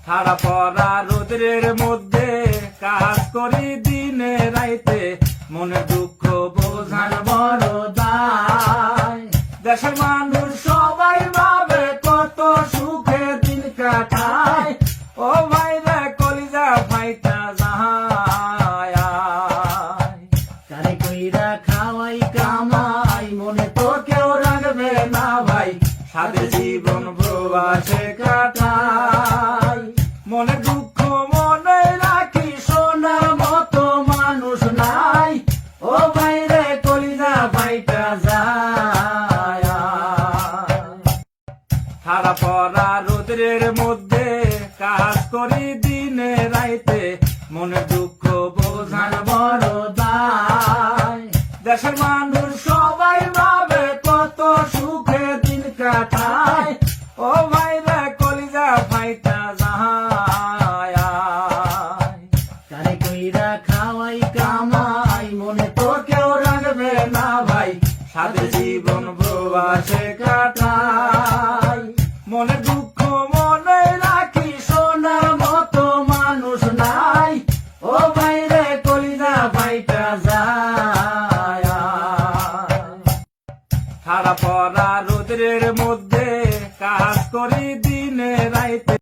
ছাড়া পড়া রোদের মধ্যে কাজ করি দিনে রাইতে, মনে দুঃখ বোঝার বড় দায়। দেশের মানুষ সবাই ভাবে কত সুখে দিন কাটায়, ও ভাই রে কলিজা ফাইটা যায়। কারে কইরা খাওয়াই কামাই, মনে তো কেউ রাখবে না ভাই, সাধে জীবন প্রবাসে কাটাই। মনে দুঃখ মনে রাখি, সোনার মতো মানুষ নাই, ও ভাই রে কলিজা ফাইটা যায়। ছাড়া পড়া রোদের মধ্যে কাজ করি দিনে রাইতে, মনে দুঃখ বোঝার বড় দায়। দেশের মানুষ সবাই ভাবে কত সুখে দিন কাটায়, ও ভাই রে কলিজা ফাইটা যায়। কারে কইরা খাওয়াই কামাই, মনে তো কেউ রাখবে না ভাই, সাধে জীবন প্রবাসে কাটাই। মনে দুঃখ মনে রাখি, সোনার মতো মানুষ নাই, ও ভাই রে কলিজা ফাইটা যায়। ছাড়া পড়া রোদের মধ্যে কাজ করি দিনে রাইতে।